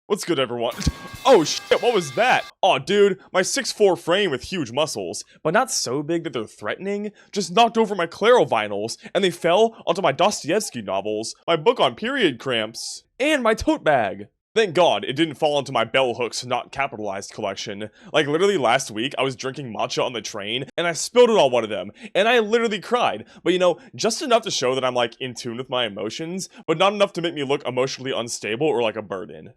What's good, everyone? Oh shit, what was that? Aw, dude, my 6'4" frame with huge muscles, but not so big that they're threatening, just knocked over my Claro vinyls, and they fell onto my Dostoevsky novels, my book on period cramps, and my tote bag. Thank God it didn't fall into my bell hooks not capitalized collection. Like literally last week I was drinking matcha on the train and I spilled it on one of them and I literally cried. But you know, just enough to show that I'm like in tune with my emotions, but not enough to make me look emotionally unstable or like a burden.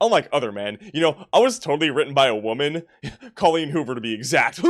Unlike other men, you know, I was totally written by a woman, Colleen Hoover to be exact.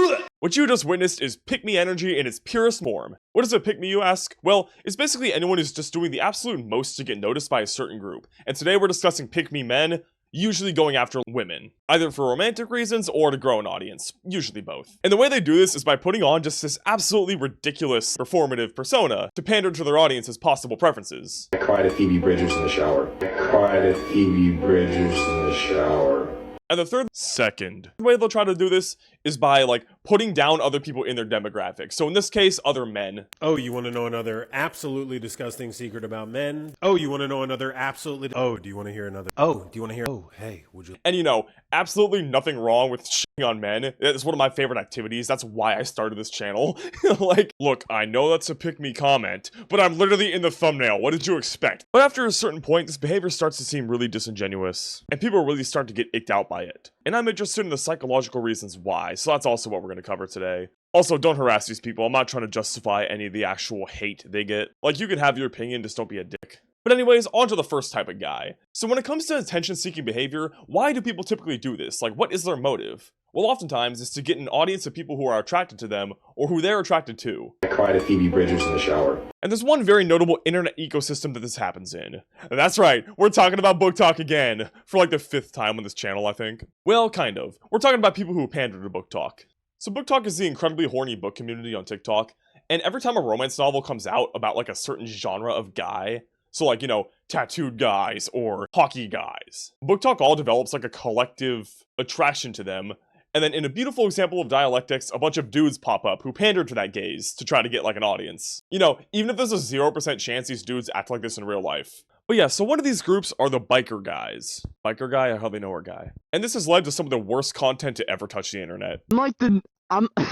What you just witnessed is pick-me energy in its purest form. What is a pick-me, you ask? Well, it's basically anyone who's just doing the absolute most to get noticed by a certain group. And today we're discussing pick-me men, usually going after women, either for romantic reasons or to grow an audience, usually both. And the way they do this is by putting on just this absolutely ridiculous performative persona to pander to their audience's possible preferences. I cried at Phoebe Bridgers in the shower. I cried at Phoebe Bridgers in the shower. And the second way they'll try to do this is by, like, putting down other people in their demographic. So in this case, other men. Oh, you want to know another absolutely disgusting secret about men? Oh, you want to know another absolutely... Oh, do you want to hear another... Oh, do you want to hear... Oh, hey, would you... And you know, absolutely nothing wrong with shitting on men. It's one of my favorite activities. That's why I started this channel. Like, look, I know that's a pick-me comment, but I'm literally in the thumbnail. What did you expect? But after a certain point, this behavior starts to seem really disingenuous, and people really start to get icked out by it. And I'm interested in the psychological reasons why, so that's also what we're going to cover today. Also, don't harass these people. I'm not trying to justify any of the actual hate they get. Like, you can have your opinion, just don't be a dick. But anyways, on to the first type of guy. So when it comes to attention-seeking behavior, why do people typically do this? Like, what is their motive? Well, oftentimes, it's to get an audience of people who are attracted to them, or who they're attracted to. I cried at Phoebe Bridgers in the shower. And there's one very notable internet ecosystem that this happens in. And that's right, we're talking about book talk again, for like the 5th time on this channel, I think. Well, kind of. We're talking about people who pander to book talk. So book talk is the incredibly horny book community on TikTok, and every time a romance novel comes out about like a certain genre of guy, so like, you know, tattooed guys or hockey guys, book talk all develops like a collective attraction to them. And then in a beautiful example of dialectics, a bunch of dudes pop up who pander to that gaze to try to get like an audience. You know, even if there's a 0% chance these dudes act like this in real life. But yeah, so one of these groups are the biker guys. Biker guy, I hardly know her guy. And this has led to some of the worst content to ever touch the internet. I'm like the I'm like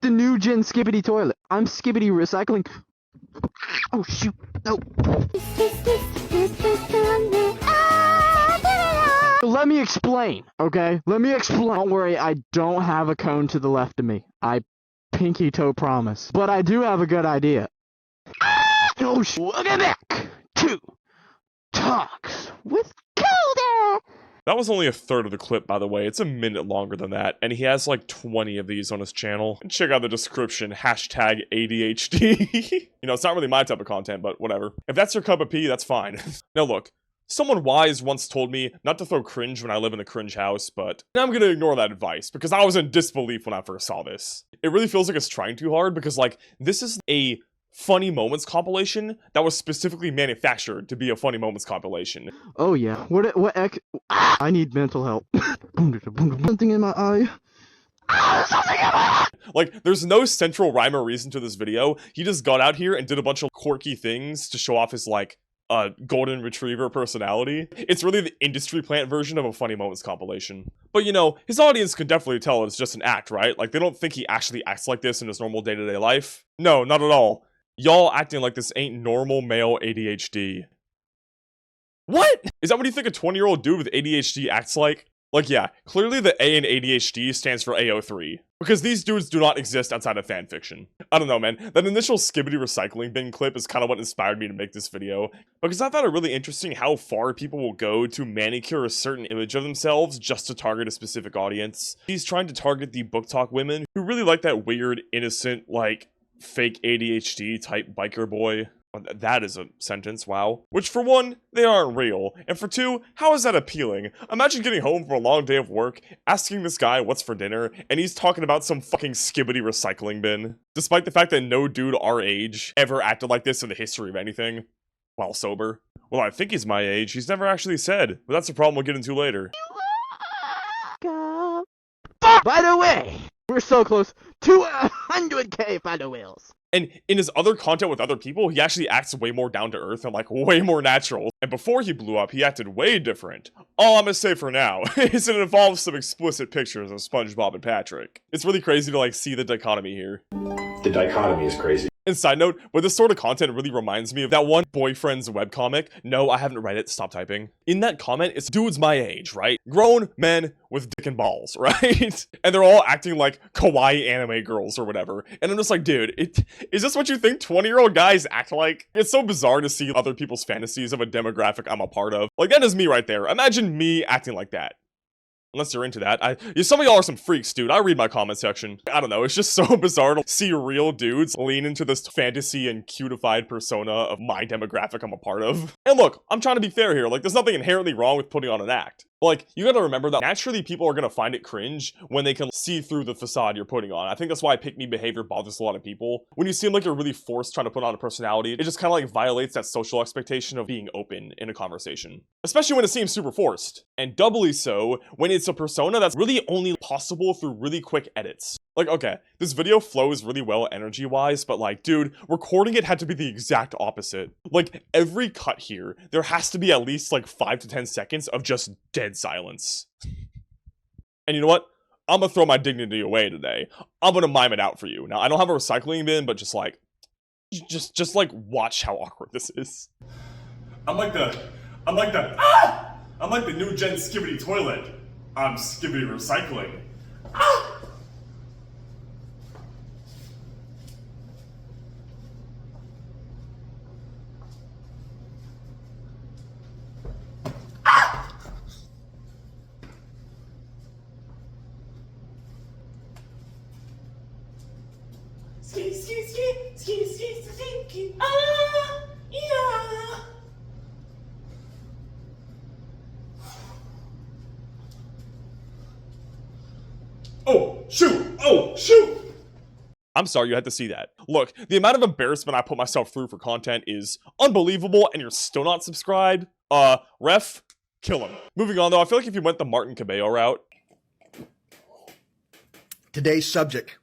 the new gen skibbity toilet. I'm skibbity recycling. Oh shoot, no. Let me explain, okay? Let me explain. Don't worry, I don't have a cone to the left of me. I pinky toe promise. But I do have a good idea. Oh shoot, welcome back to Talks with Coda. That was only a third of the clip, by the way. It's a minute longer than that, and he has like 20 of these on his channel. And check out the description, hashtag ADHD. You know, it's not really my type of content, but whatever. If that's your cup of tea, that's fine. Now look, someone wise once told me not to throw cringe when I live in a cringe house, but I'm gonna ignore that advice, because I was in disbelief when I first saw this. It really feels like it's trying too hard, because like, this is a funny moments compilation that was specifically manufactured to be a funny moments compilation. Oh yeah, I need mental help. Something in my eye. Something in my eye! Like, there's no central rhyme or reason to this video. He just got out here and did a bunch of quirky things to show off his, like, golden retriever personality. It's really the industry plant version of a funny moments compilation. But you know, his audience can definitely tell it's just an act, right? Like, they don't think he actually acts like this in his normal day-to-day life. No, not at all. Y'all acting like this ain't normal male ADHD. What? Is that what you think a 20-year-old dude with ADHD acts like? Like, yeah, clearly the A in ADHD stands for AO3. Because these dudes do not exist outside of fanfiction. I don't know, man. That initial skibbity recycling bin clip is kind of what inspired me to make this video. Because I found it really interesting how far people will go to manicure a certain image of themselves just to target a specific audience. He's trying to target the book talk women who really like that weird, innocent, like, fake ADHD type biker boy. That is a sentence, wow. Which for one, they aren't real, and for two, how is that appealing? Imagine getting home from a long day of work, asking this guy what's for dinner, and he's talking about some fucking skibbity recycling bin. Despite the fact that no dude our age ever acted like this in the history of anything, while sober. Well, I think he's my age, he's never actually said, but that's a problem we'll get into later. By the way, We're so close to 100k follow wheels. And in his other content with other people, he actually acts way more down to earth and like way more natural. And before he blew up, he acted way different. All I'm gonna say for now is it involves some explicit pictures of SpongeBob and Patrick. It's really crazy to like see the dichotomy here. The dichotomy is crazy. And side note, but this sort of content really reminds me of that one Boyfriend's webcomic. No, I haven't read it, stop typing. In that comment, it's dudes my age, right? Grown men with dick and balls, right? And they're all acting like kawaii anime girls or whatever. And I'm just like, dude, is this what you think 20-year-old guys act like? It's so bizarre to see other people's fantasies of a demographic I'm a part of. Like, that is me right there. Imagine me acting like that. Unless you're into that. Some of y'all are some freaks, dude. I read my comment section. I don't know, it's just so bizarre to see real dudes lean into this fantasy and cutified persona of my demographic I'm a part of. And look, I'm trying to be fair here. Like, there's nothing inherently wrong with putting on an act. But like, you gotta remember that naturally people are gonna find it cringe when they can see through the facade you're putting on. I think that's why pick-me behavior bothers a lot of people. When you seem like you're really forced trying to put on a personality, it just kind of like violates that social expectation of being open in a conversation. Especially when it seems super forced. And doubly so when it's a persona that's really only possible through really quick edits. Like, okay, this video flows really well energy-wise, but like, dude, recording it had to be the exact opposite. Like, every cut here, there has to be at least like 5 to 10 seconds of just dead silence. And you know what? I'm gonna throw my dignity away today. I'm gonna mime it out for you. Now, I don't have a recycling bin, but just like watch how awkward this is. I'm like the new gen Skibbity toilet. I'm Skibbity recycling. Oh, shoot! Oh, shoot! I'm sorry you had to see that. Look, the amount of embarrassment I put myself through for content is unbelievable, and you're still not subscribed? Ref, kill him. Moving on though, I feel like if you went the Martin Cabello route... Today's subject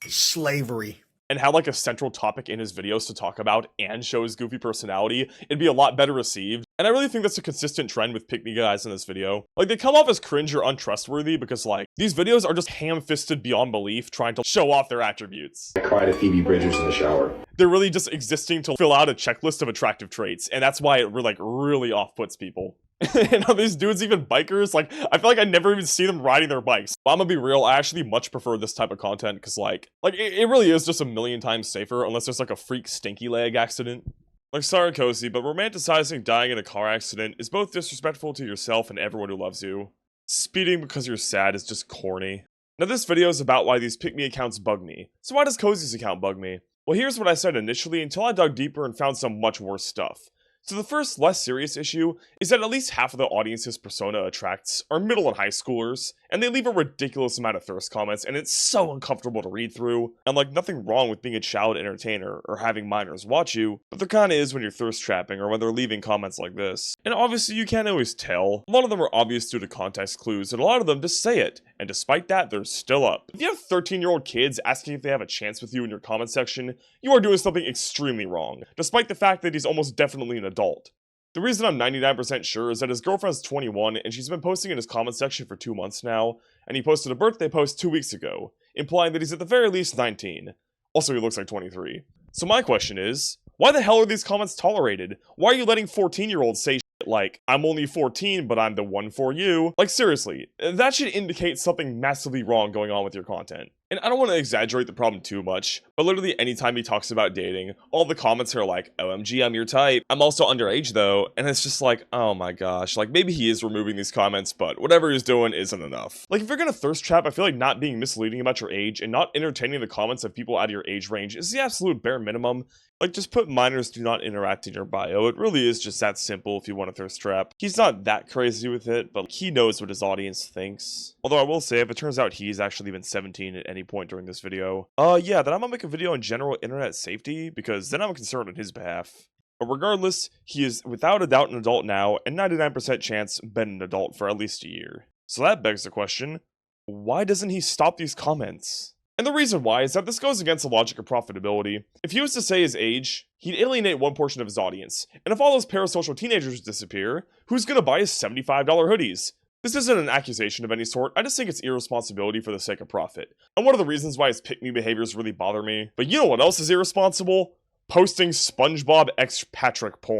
is slavery. And had like a central topic in his videos to talk about and show his goofy personality, it'd be a lot better received. And I really think that's a consistent trend with pick-me guys in this video. Like, they come off as cringe or untrustworthy because like, these videos are just ham-fisted beyond belief trying to show off their attributes. I cried at Phoebe Bridgers in the shower. They're really just existing to fill out a checklist of attractive traits, and that's why it really off-puts people. And are these dudes even bikers? Like, I feel like I never even see them riding their bikes. But I'm gonna be real, I actually much prefer this type of content because like it really is just a million times safer unless there's like a freak stinky leg accident. Like, sorry Cozy, but romanticizing dying in a car accident is both disrespectful to yourself and everyone who loves you. Speeding because you're sad is just corny. Now this video is about why these pick-me accounts bug me. So why does Cozy's account bug me? Well, here's what I said initially until I dug deeper and found some much worse stuff. So the first, less serious issue is that at least half of the audience's persona attracts are middle and high schoolers, and they leave a ridiculous amount of thirst comments, and it's so uncomfortable to read through. And like, nothing wrong with being a child entertainer or having minors watch you, but there kinda is when you're thirst trapping or when they're leaving comments like this. And obviously you can't always tell. A lot of them are obvious due to context clues, and a lot of them just say it, and despite that, they're still up. If you have 13-year-old kids asking if they have a chance with you in your comment section, you are doing something extremely wrong, despite the fact that he's almost definitely an adult. The reason I'm 99% sure is that his girlfriend's 21 and she's been posting in his comment section for 2 months now, and he posted a birthday post 2 weeks ago, implying that he's at the very least 19. Also, he looks like 23. So my question is, why the hell are these comments tolerated? Why are you letting 14-year-olds say shit like, I'm only 14, but I'm the one for you? Like, seriously, that should indicate something massively wrong going on with your content. And I don't want to exaggerate the problem too much, but literally anytime he talks about dating, all the comments are like, OMG, I'm your type. I'm also underage though, and it's just like, oh my gosh, like maybe he is removing these comments, but whatever he's doing isn't enough. Like if you're gonna thirst trap, I feel like not being misleading about your age and not entertaining the comments of people out of your age range is the absolute bare minimum. Like, just put minors do not interact in your bio. It really is just that simple if you want to thirst trap. He's not that crazy with it, but he knows what his audience thinks. Although I will say, if it turns out he's actually been 17 at any point during this video, yeah, then I'm gonna make a video on general internet safety, because then I'm concerned on his behalf. But regardless, he is without a doubt an adult now, and 99% chance been an adult for at least a year. So that begs the question, Why doesn't he stop these comments? And the reason why is that this goes against the logic of profitability. If he was to say his age, he'd alienate one portion of his audience. And if all those parasocial teenagers disappear, who's gonna buy his $75 hoodies? This isn't an accusation of any sort, I just think it's irresponsibility for the sake of profit. And one of the reasons why his pick-me behaviors really bother me. But you know what else is irresponsible? Posting Spongebob X Patrick porn.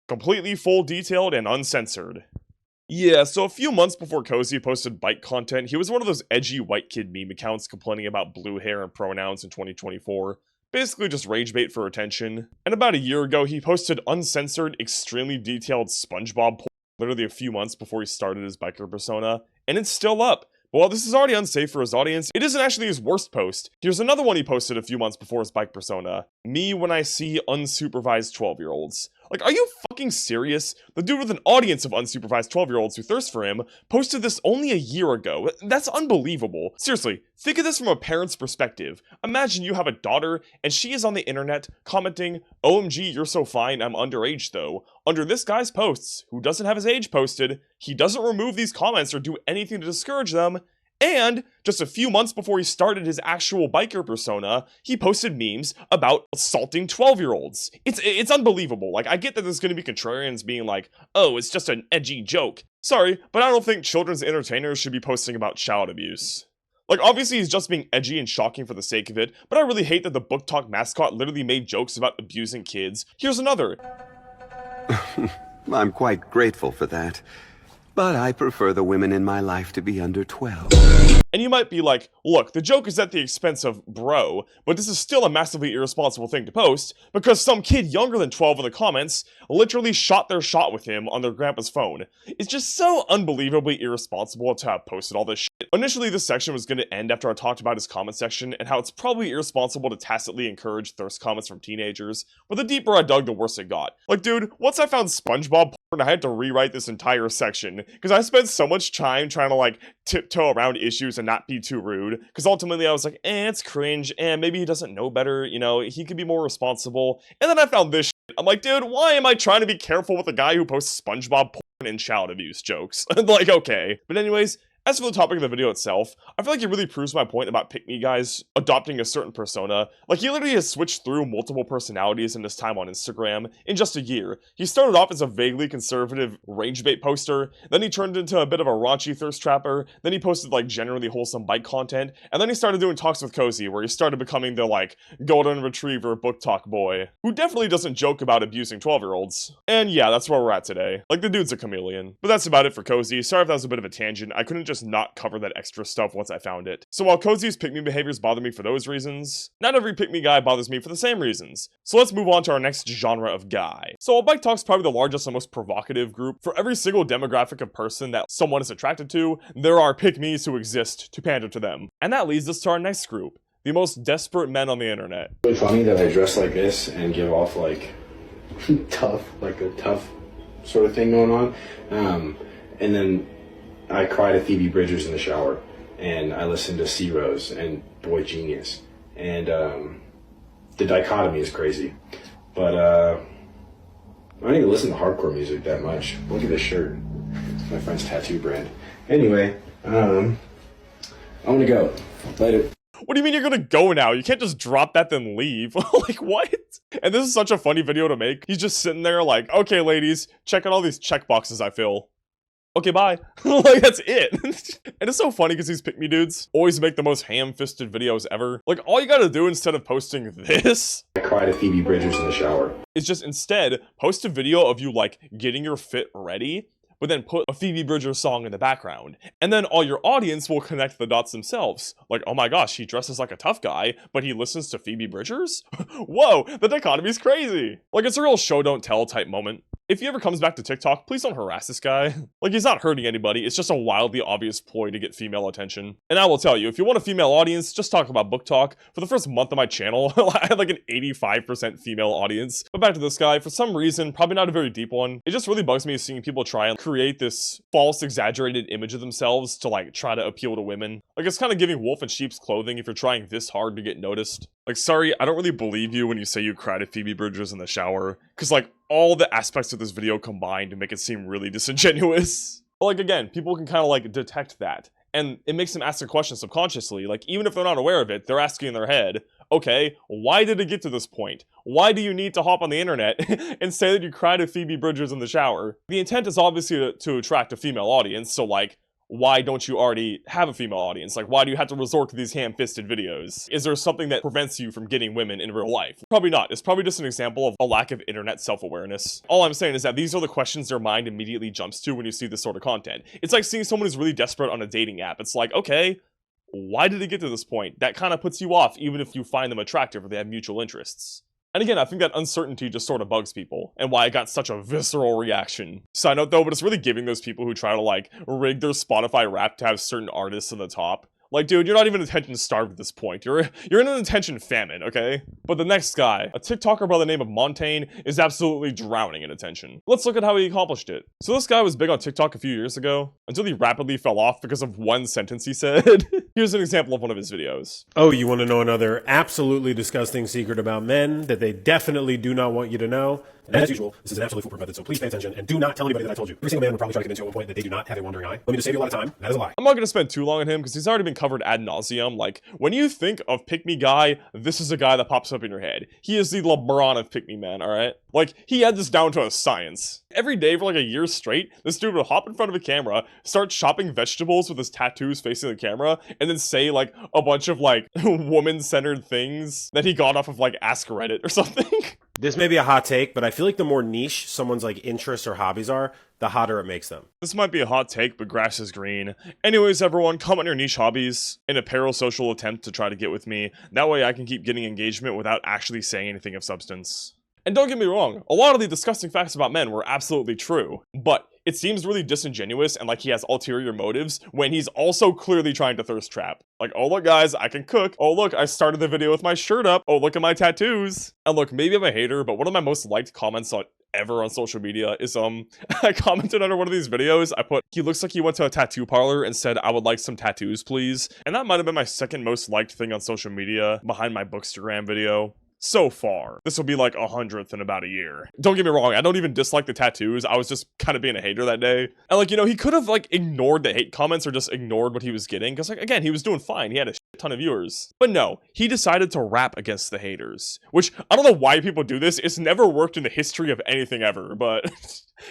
Completely full detailed and uncensored. Yeah, so a few months before Cozy posted bike content, he was one of those edgy white kid meme accounts complaining about blue hair and pronouns in 2024. Basically just rage bait for attention. And about a year ago, he posted uncensored, extremely detailed Spongebob porn literally a few months before he started his biker persona, and it's still up. But while this is already unsafe for his audience, it isn't actually his worst post. Here's another one he posted a few months before his bike persona. Me when I see unsupervised 12-year-olds. Like, are you fucking serious? The dude with an audience of unsupervised 12-year-olds who thirst for him posted this only a year ago. That's unbelievable. Seriously, think of this from a parent's perspective. Imagine you have a daughter, and she is on the internet commenting, "OMG, you're so fine, I'm underage though," under this guy's posts, who doesn't have his age posted, he doesn't remove these comments or do anything to discourage them, and just a few months before he started his actual biker persona, he posted memes about assaulting 12-year-olds. It's unbelievable. Like, I get that there's gonna be contrarians being like, oh, it's just an edgy joke. Sorry, but I don't think children's entertainers should be posting about child abuse. Like, obviously he's just being edgy and shocking for the sake of it, but I really hate that the Book Talk mascot literally made jokes about abusing kids. Here's another. I'm quite grateful for that. But I prefer the women in my life to be under 12. And you might be like, look, the joke is at the expense of bro, but this is still a massively irresponsible thing to post, because some kid younger than 12 in the comments literally shot their shot with him on their grandpa's phone. It's just so unbelievably irresponsible to have posted all this shit. Initially, this section was going to end after I talked about his comment section and how it's probably irresponsible to tacitly encourage thirst comments from teenagers, but the deeper I dug, the worse it got. Like, dude, once I found Spongebob porn, I had to rewrite this entire section, because I spent so much time trying to, like, tiptoe around issues and not be too rude, because ultimately I was like, it's cringe, and maybe he doesn't know better, you know, he could be more responsible, and then I found this shit. I'm like, dude, why am I trying to be careful with a guy who posts SpongeBob porn and child abuse jokes? Like, okay. But anyways, as for the topic of the video itself, I feel like it really proves my point about pick-me guys adopting a certain persona. Like, he literally has switched through multiple personalities in his time on Instagram in just a year. He started off as a vaguely conservative rage bait poster, then he turned into a bit of a raunchy thirst trapper, then he posted like generally wholesome bike content, and then he started doing talks with Cozy, where he started becoming the like golden retriever book talk boy, who definitely doesn't joke about abusing 12-year-olds. And yeah, that's where we're at today. Like, the dude's a chameleon. But that's about it for Cozy. Sorry if that was a bit of a tangent. I couldn't just not cover that extra stuff once I found it. So while Cozy's pick-me behaviors bother me for those reasons, not every pick-me guy bothers me for the same reasons. So let's move on to our next genre of guy. So while Bike Talk's probably the largest and most provocative group, for every single demographic of person that someone is attracted to, there are pick-me's who exist to pander to them. And that leads us to our next group, the most desperate men on the internet. It's really funny that I dress like this and give off like tough, like a tough sort of thing going on. And then I cry to Phoebe Bridgers in the shower, and I listen to C Rose and Boy Genius, and the dichotomy is crazy. But I don't even listen to hardcore music that much. Look at this shirt. It's my friend's tattoo brand. Anyway, I'm gonna go. Later. What do you mean you're gonna go now? You can't just drop that then leave. Like, what? And this is such a funny video to make. He's just sitting there like, okay ladies, check out all these checkboxes I fill. Okay, bye. Like, that's it. And it's so funny because these pick-me dudes always make the most ham-fisted videos ever. Like, all you gotta do instead of posting this, I cry to Phoebe Bridgers in the shower. is just instead post a video of you, like, getting your fit ready, but then put a Phoebe Bridgers song in the background. And then all your audience will connect the dots themselves. Like, oh my gosh, he dresses like a tough guy, but he listens to Phoebe Bridgers? Whoa, the dichotomy's crazy. Like, it's a real show don't tell type moment. If he ever comes back to TikTok, please don't harass this guy. Like, he's not hurting anybody, it's just a wildly obvious ploy to get female attention. And I will tell you, if you want a female audience, just talk about book talk. For the first month of my channel, I had like an 85% female audience. But back to this guy, for some reason, probably not a very deep one, it just really bugs me seeing people try and create this false, exaggerated image of themselves to like try to appeal to women. Like, it's kind of giving wolf in sheep's clothing if you're trying this hard to get noticed. Like, sorry, I don't really believe you when you say you cry to Phoebe Bridgers in the shower, because like, all the aspects of this video combined to make it seem really disingenuous. But like, again, people can kind of like detect that. And it makes them ask the question subconsciously. Like, even if they're not aware of it, they're asking in their head, okay, why did it get to this point? Why do you need to hop on the internet and say that you cried to Phoebe Bridgers in the shower? The intent is obviously to attract a female audience, so like, why don't you already have a female audience? Like, why do you have to resort to these ham-fisted videos? Is there something that prevents you from getting women in real life? Probably not. It's probably just an example of a lack of internet self-awareness. All I'm saying is that these are the questions their mind immediately jumps to when you see this sort of content. It's like seeing someone who's really desperate on a dating app. It's like, okay, why did it get to this point? That kind of puts you off, even if you find them attractive or they have mutual interests. And again, I think that uncertainty just sort of bugs people, and why it got such a visceral reaction. Side note though, but it's really giving those people who try to like rig their Spotify rap to have certain artists in the top. Like, dude, you're not even attention starved at this point. You're in an attention famine, okay? But the next guy, a TikToker by the name of Montaigne, is absolutely drowning in attention. Let's look at how he accomplished it. So this guy was big on TikTok a few years ago, until he rapidly fell off because of one sentence he said. Here's an example of one of his videos. Oh, you want to know another absolutely disgusting secret about men that they definitely do not want you to know? And as usual, this is an absolutely foolproof method, so please pay attention and do not tell anybody that I told you. Every single man would probably try to convince you at one point that they do not have a wandering eye. Let me just save you a lot of time. That is a lie. I'm not going to spend too long on him because he's already been covered ad nauseum. Like, when you think of pick-me guy, this is a guy that pops up in your head. He is the LeBron of pick-me men, alright? Like, he had this down to a science. Every day for like a year straight, this dude would hop in front of a camera, start chopping vegetables with his tattoos facing the camera, and then say like a bunch of like woman-centered things that he got off of like Ask Reddit or something. This may be a hot take, but I feel like the more niche someone's like interests or hobbies are, the hotter it makes them. This might be a hot take, but grass is green. Anyways, everyone, comment your niche hobbies in a parasocial attempt to try to get with me. That way I can keep getting engagement without actually saying anything of substance. And don't get me wrong, a lot of the disgusting facts about men were absolutely true, but it seems really disingenuous and like he has ulterior motives when he's also clearly trying to thirst trap. Like, oh look guys, I can cook. Oh look, I started the video with my shirt up. Oh look at my tattoos. And look, maybe I'm a hater, but one of my most liked comments ever on social media is I commented under one of these videos. I put, he looks like he went to a tattoo parlor and said, I would like some tattoos please. And that might have been my second most liked thing on social media behind my Bookstagram video. So far. This will be like 100th in about a year. Don't get me wrong, I don't even dislike the tattoos. I was just kind of being a hater that day. And like, you know, he could have like ignored the hate comments or just ignored what he was getting. Because like, again, he was doing fine. He had a shit ton of viewers. But no, he decided to rap against the haters. Which, I don't know why people do this. It's never worked in the history of anything ever. But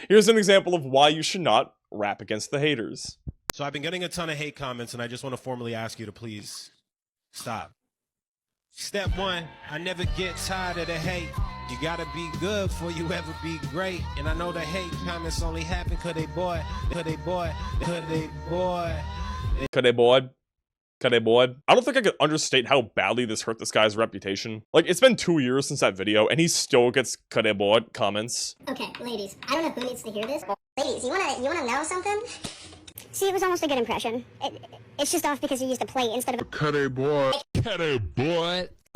here's an example of why you should not rap against the haters. So I've been getting a ton of hate comments, and I just want to formally ask you to please stop. Step one, I never get tired of the hate. You gotta be good before you ever be great. And I know the hate comments only happen cause they bored. I don't think I could understate how badly this hurt this guy's reputation. Like, it's been 2 years since that video, and he still gets bored comments. Okay, ladies, I don't know who needs to hear this. Ladies, you wanna know something? See, it was almost a good impression. It's just off because you used a plate instead of a... boy.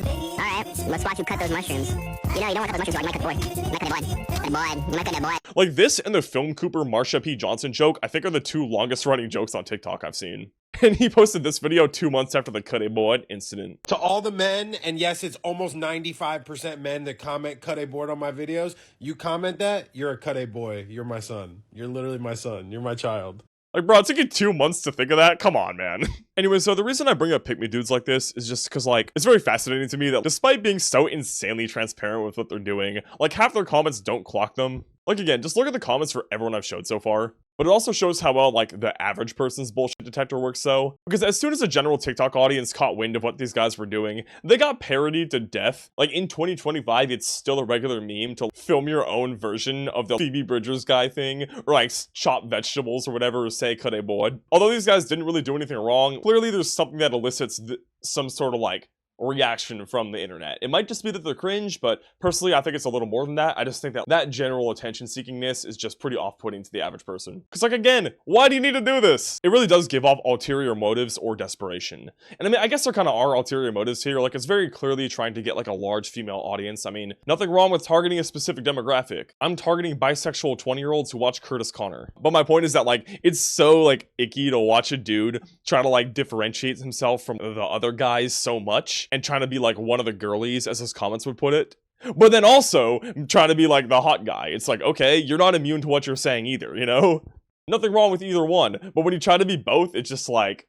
Alright, let's watch you cut those mushrooms. You know, you don't want to cut those mushrooms, so I might cut the boy. You might cut the boy. You might cut the boy. Like, this and the Film Cooper Marsha P. Johnson joke, I think are the two longest running jokes on TikTok I've seen. And he posted this video 2 months after the cut a board incident. To all the men, and yes, it's almost 95% men that comment cut a board on my videos, you comment that, you're a cut a boy. You're my son. You're literally my son. You're my child. Like, bro, it took you 2 months to think of that? Come on, man. Anyway, so the reason I bring up pick-me dudes like this is just because, like, it's very fascinating to me that despite being so insanely transparent with what they're doing, like, half their comments don't clock them. Like, again, just look at the comments for everyone I've showed so far. But it also shows how well, like, the average person's bullshit detector works though. Because as soon as the general TikTok audience caught wind of what these guys were doing, they got parodied to death. Like, in 2025, it's still a regular meme to film your own version of the Phoebe Bridgers guy thing, or like, chop vegetables or whatever, or say cut a board. Although these guys didn't really do anything wrong, clearly there's something that elicits some sort of, like, reaction from the internet. It might just be that they're cringe, but personally I think it's a little more than that. I just think that general attention seekingness is just pretty off-putting to the average person. Because, like, again, why do you need to do this? It really does give off ulterior motives or desperation. And I mean, I guess there kind of are ulterior motives here. Like, it's very clearly trying to get like a large female audience. I mean, nothing wrong with targeting a specific demographic. I'm targeting bisexual 20-year-olds who watch Curtis Connor. But my point is that, like, it's so like icky to watch a dude try to like differentiate himself from the other guys so much and trying to be like one of the girlies, as his comments would put it. But then also trying to be like the hot guy. It's like, okay, you're not immune to what you're saying either, you know? Nothing wrong with either one. But when you try to be both, it's just like,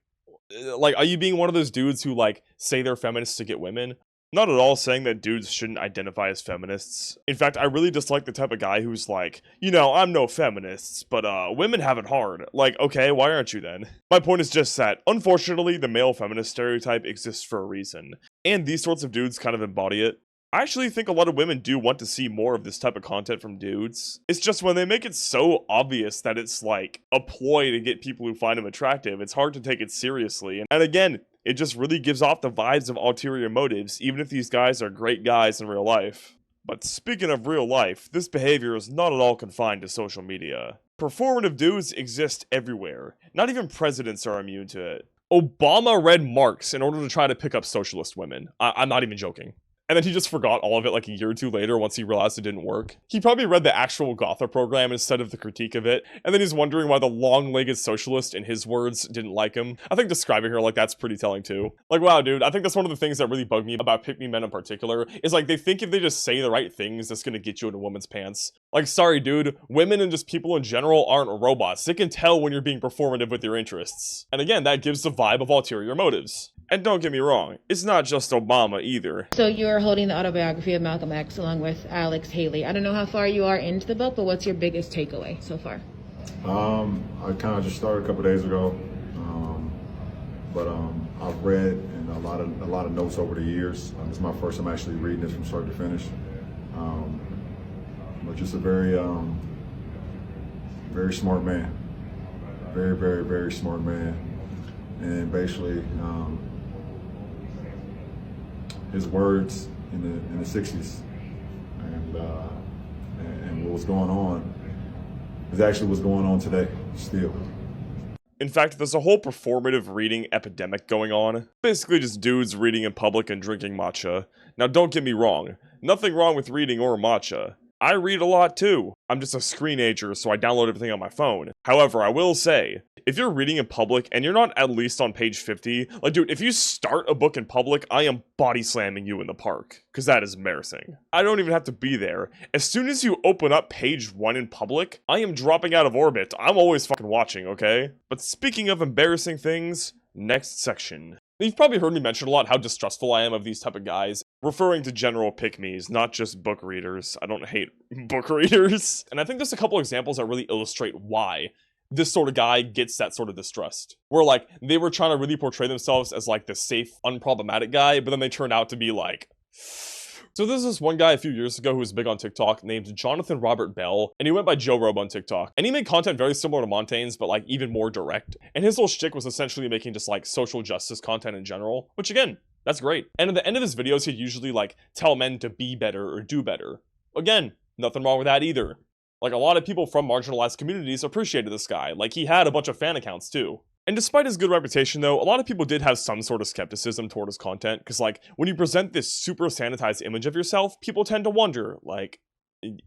Like, are you being one of those dudes who, like, say they're feminists to get women? Not at all saying that dudes shouldn't identify as feminists. In fact, I really dislike the type of guy who's like, you know, I'm no feminist, but women have it hard. Like, okay, why aren't you then? My point is just that, unfortunately, the male feminist stereotype exists for a reason, and these sorts of dudes kind of embody it. I actually think a lot of women do want to see more of this type of content from dudes. It's just when they make it so obvious that it's like a ploy to get people who find them attractive, it's hard to take it seriously. And again, it just really gives off the vibes of ulterior motives, even if these guys are great guys in real life. But speaking of real life, this behavior is not at all confined to social media. Performative dudes exist everywhere. Not even presidents are immune to it. Obama read Marx in order to try to pick up socialist women. I'm not even joking. And then he just forgot all of it like a year or two later once he realized it didn't work. He probably read the actual Gotha program instead of the critique of it, and then he's wondering why the long-legged socialist, in his words, didn't like him. I think describing her like that's pretty telling too. Like, wow, dude, I think that's one of the things that really bug me about pick-me men in particular, is like they think if they just say the right things, that's gonna get you in a woman's pants. Like, sorry, dude, women and just people in general aren't robots. They can tell when you're being performative with your interests. And again, that gives the vibe of ulterior motives. And don't get me wrong, it's not just Obama either. So you're holding the autobiography of Malcolm X along with Alex Haley. I don't know how far you are into the book, but what's your biggest takeaway so far? I kind of just started a couple days ago, but I've read and a lot of notes over the years. This is my first time actually reading this from start to finish. But just a very smart man, very smart man, and basically his words in the 60s and what was going on is actually what's going on today still. In fact, there's a whole performative reading epidemic going on. Basically just dudes reading in public and drinking matcha. Now don't get me wrong, nothing wrong with reading or matcha. I read a lot too. I'm just a screenager, so I download everything on my phone. However, I will say, if you're reading in public and you're not at least on page 50, like dude, if you start a book in public, I am body slamming you in the park, because that is embarrassing. I don't even have to be there. As soon as you open up page 1 in public, I am dropping out of orbit. I'm always fucking watching, okay? But speaking of embarrassing things, next section. You've probably heard me mention a lot how distrustful I am of these type of guys, referring to general pick-me's, not just book readers. I don't hate book readers. And I think there's a couple examples that really illustrate why this sort of guy gets that sort of distrust. Where like, they were trying to really portray themselves as like the safe, unproblematic guy, but then they turned out to be like... So there's this one guy a few years ago who was big on TikTok named Jonathan Robert Bell, and he went by Jorobe on TikTok. And he made content very similar to Montaigne's, but like even more direct. And his whole shtick was essentially making just like social justice content in general, which again, that's great. And at the end of his videos, he'd usually like tell men to be better or do better. Again, nothing wrong with that either. Like a lot of people from marginalized communities appreciated this guy. Like he had a bunch of fan accounts too. And despite his good reputation though, a lot of people did have some sort of skepticism toward his content, because like, when you present this super sanitized image of yourself, people tend to wonder, like,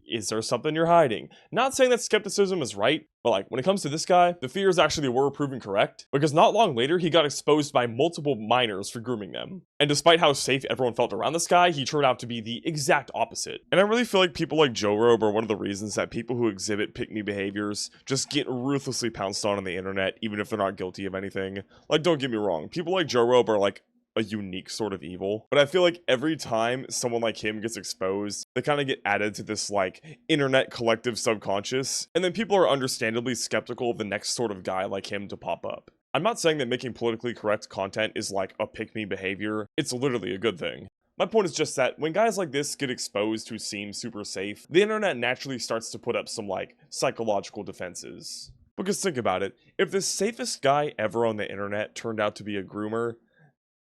is there something you're hiding? Not saying that skepticism is right, but like, when it comes to this guy, the fears actually were proven correct, because not long later, he got exposed by multiple minors for grooming them. And despite how safe everyone felt around this guy, he turned out to be the exact opposite. And I really feel like people like Jorobe are one of the reasons that people who exhibit pick-me behaviors just get ruthlessly pounced on the internet, even if they're not guilty of anything. Like, don't get me wrong, people like Jorobe are like, a unique sort of evil. But I feel like every time someone like him gets exposed, they kind of get added to this like internet collective subconscious, and then people are understandably skeptical of the next sort of guy like him to pop up. I'm not saying that making politically correct content is like a pick-me behavior, it's literally a good thing. My point is just that when guys like this get exposed who seem super safe, the internet naturally starts to put up some like psychological defenses. Because think about it, if the safest guy ever on the internet turned out to be a groomer,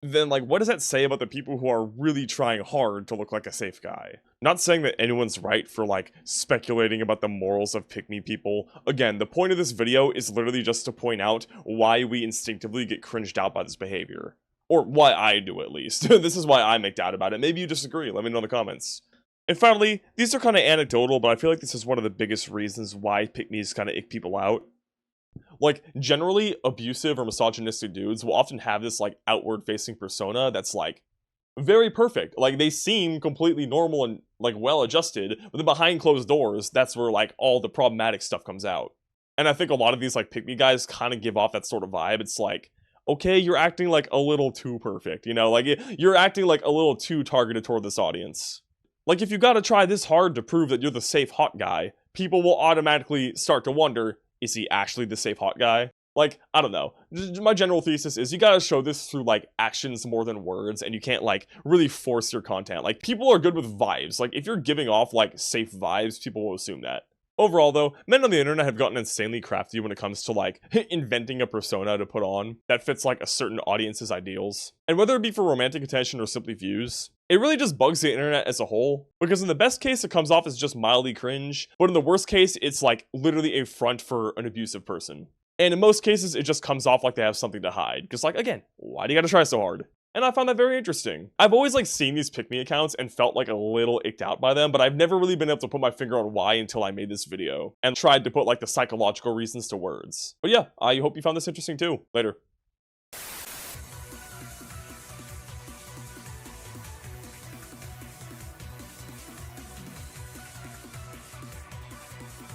then like what does that say about the people who are really trying hard to look like a safe guy? Not saying that anyone's right for like speculating about the morals of pick-me people. Again, the point of this video is literally just to point out why we instinctively get cringed out by this behavior. Or why I do at least. This is why I make out about it. Maybe you disagree, let me know in the comments. And finally, these are kind of anecdotal, but I feel like this is one of the biggest reasons why pick-me's kind of ick people out. Like, generally, abusive or misogynistic dudes will often have this, like, outward-facing persona that's, like, very perfect. Like, they seem completely normal and, like, well-adjusted, but then behind closed doors, that's where, like, all the problematic stuff comes out. And I think a lot of these, like, pick-me guys kind of give off that sort of vibe. It's like, okay, you're acting like a little too perfect, you know? Like, you're acting like a little too targeted toward this audience. Like, if you gotta try this hard to prove that you're the safe hot guy, people will automatically start to wonder, is he actually the safe hot guy? Like, I don't know. My general thesis is you gotta show this through, like, actions more than words, and you can't, like, really force your content. Like, people are good with vibes. Like, if you're giving off, like, safe vibes, people will assume that. Overall, though, men on the internet have gotten insanely crafty when it comes to, like, inventing a persona to put on that fits, like, a certain audience's ideals. And whether it be for romantic attention or simply views, it really just bugs the internet as a whole, because in the best case, it comes off as just mildly cringe, but in the worst case, it's, like, literally a front for an abusive person. And in most cases, it just comes off like they have something to hide. Because, like, again, why do you gotta try so hard? And I found that very interesting. I've always, like, seen these pick-me accounts and felt, like, a little icked out by them, but I've never really been able to put my finger on why until I made this video, and tried to put, like, the psychological reasons to words. But yeah, I hope you found this interesting too. Later.